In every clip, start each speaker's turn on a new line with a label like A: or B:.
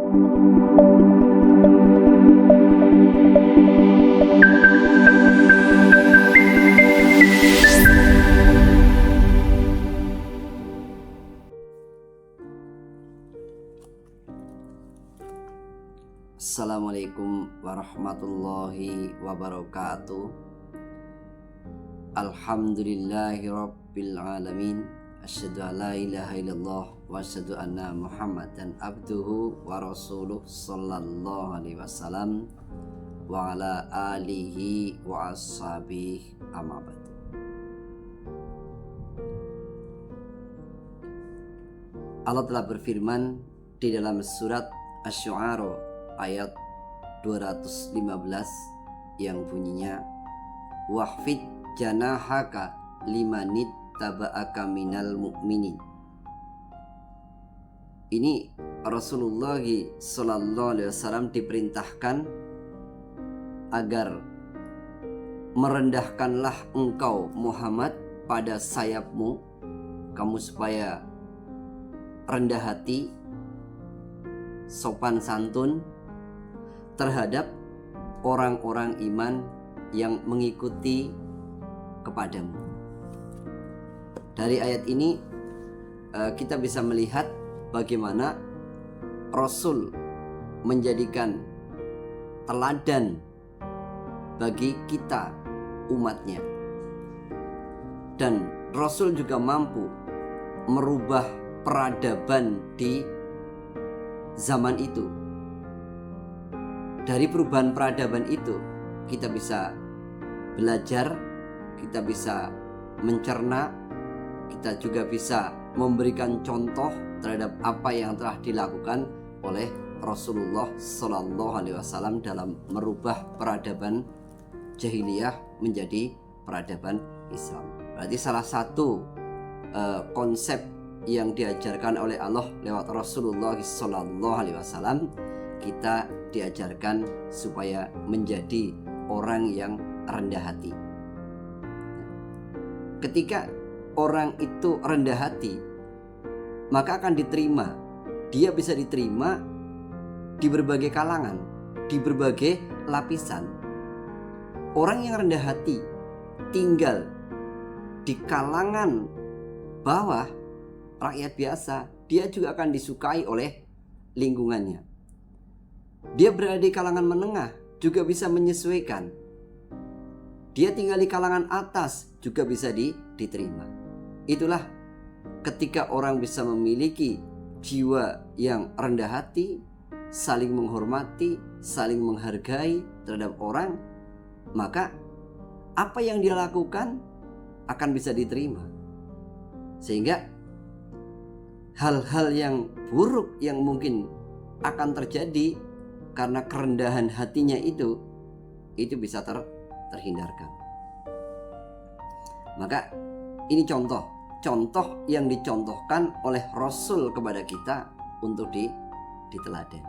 A: Assalamualaikum warahmatullahi wabarakatuh. Alhamdulillahi rabbil alamin. Asyhadu an la ilaha illallah wa asyhadu anna Muhammadan abduhu wa rasuluh sallallahu alaihi wasallam wa ala alihi wa ashabihi amma ba'd. Allah telah berfirman di dalam surat Asy-Syu'ara ayat 215 yang bunyinya, wahfid janahaka limanit taba'aka minal mu'minin. Ini Rasulullah sallallahu alaihi wasallam diperintahkan agar merendahkanlah engkau Muhammad pada sayapmu, kamu supaya rendah hati, sopan santun terhadap orang-orang iman yang mengikuti kepadamu. Dari ayat ini kita bisa melihat bagaimana Rasul menjadikan teladan bagi kita umatnya, dan Rasul juga mampu merubah peradaban di zaman itu. Dari perubahan peradaban itu kita bisa belajar, kita bisa mencerna, kita juga bisa memberikan contoh terhadap apa yang telah dilakukan oleh Rasulullah Sallallahu Alaihi Wasallam dalam merubah peradaban jahiliyah menjadi peradaban Islam. Berarti salah satu konsep yang diajarkan oleh Allah lewat Rasulullah Sallallahu Alaihi Wasallam, kita diajarkan supaya menjadi orang yang rendah hati. Ketika orang itu rendah hati, maka akan diterima. Dia bisa diterima di berbagai kalangan, di berbagai lapisan. Orang yang rendah hati tinggal di kalangan bawah, rakyat biasa, dia juga akan disukai oleh lingkungannya. Dia berada di kalangan menengah, juga bisa menyesuaikan. Dia tinggal di kalangan atas, juga bisa diterima. Itulah ketika orang bisa memiliki jiwa yang rendah hati, saling menghormati, saling menghargai terhadap orang, maka apa yang dia lakukan akan bisa diterima. Sehingga hal-hal yang buruk yang mungkin akan terjadi karena kerendahan hatinya itu bisa terhindarkan. Maka ini contoh yang dicontohkan oleh Rasul kepada kita untuk diteladani,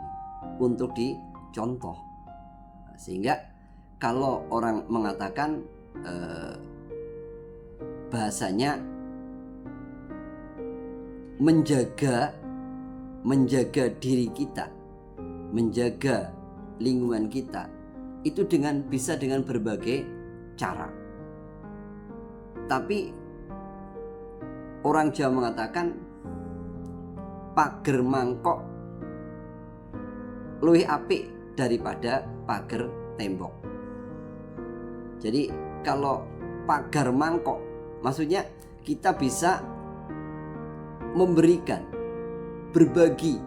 A: untuk dicontoh. Sehingga kalau orang mengatakan bahasanya menjaga diri kita, menjaga lingkungan kita, itu bisa dengan berbagai cara. Tapi orang Jawa mengatakan pager mangkok luwih apik daripada pager tembok. Jadi kalau pagar mangkok, maksudnya kita bisa memberikan, berbagi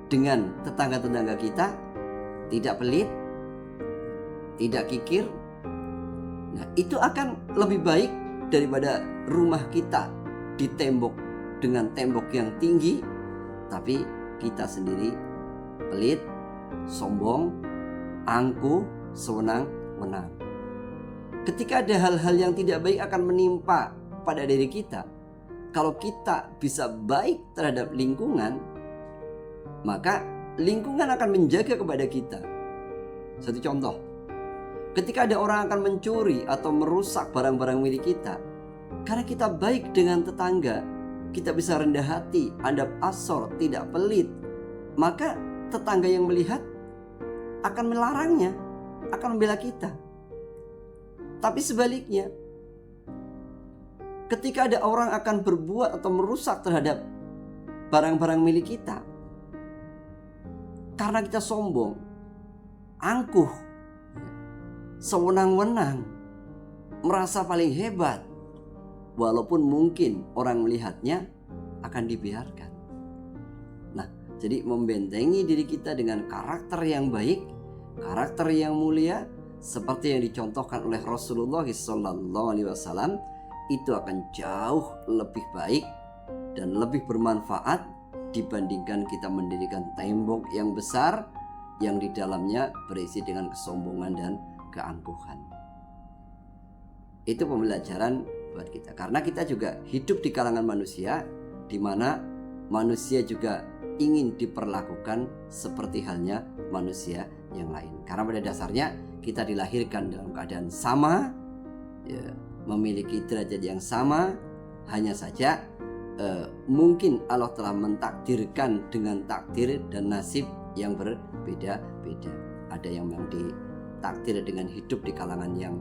A: dengan tetangga-tetangga kita, tidak pelit, tidak kikir. Nah, itu akan lebih baik daripada rumah kita ditembok dengan tembok yang tinggi, tapi kita sendiri pelit, sombong, angkuh, sewenang-wenang. Ketika ada hal-hal yang tidak baik akan menimpa pada diri kita, kalau kita bisa baik terhadap lingkungan, maka lingkungan akan menjaga kepada kita. Satu contoh, ketika ada orang akan mencuri atau merusak barang-barang milik kita, karena kita baik dengan tetangga, kita bisa rendah hati, adab asor, tidak pelit, maka tetangga yang melihat akan melarangnya, akan membela kita. Tapi sebaliknya, ketika ada orang akan berbuat atau merusak terhadap barang-barang milik kita, karena kita sombong, angkuh, sewenang-wenang, merasa paling hebat, walaupun mungkin orang melihatnya, akan dibiarkan. Nah, jadi membentengi diri kita dengan karakter yang baik, karakter yang mulia, seperti yang dicontohkan oleh Rasulullah SAW, itu akan jauh lebih baik dan lebih bermanfaat dibandingkan kita mendirikan tembok yang besar yang di dalamnya berisi dengan kesombongan dan keangkuhan. Itu pembelajaran buat kita, karena kita juga hidup di kalangan manusia, di mana manusia juga ingin diperlakukan seperti halnya manusia yang lain. Karena pada dasarnya kita dilahirkan dalam keadaan sama, ya, memiliki derajat yang sama. Hanya saja mungkin Allah telah mentakdirkan dengan takdir dan nasib yang berbeda-beda. Ada yang memang ditakdir dengan hidup di kalangan yang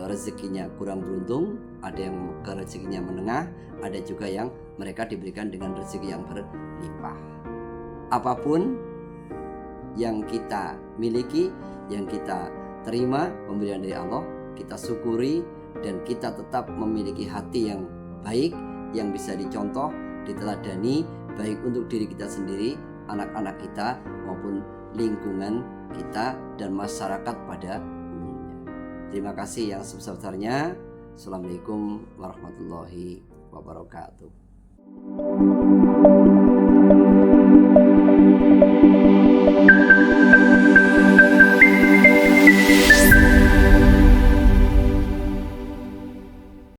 A: rezekinya kurang beruntung, ada yang rezekinya menengah, ada juga yang mereka diberikan dengan rezeki yang berlimpah. Apapun yang kita miliki, yang kita terima pemberian dari Allah, kita syukuri dan kita tetap memiliki hati yang baik, yang bisa dicontoh, diteladani, baik untuk diri kita sendiri, anak-anak kita, maupun lingkungan kita dan masyarakat pada umumnya. Terima kasih yang sebesar-besarnya. Assalamualaikum warahmatullahi wabarakatuh.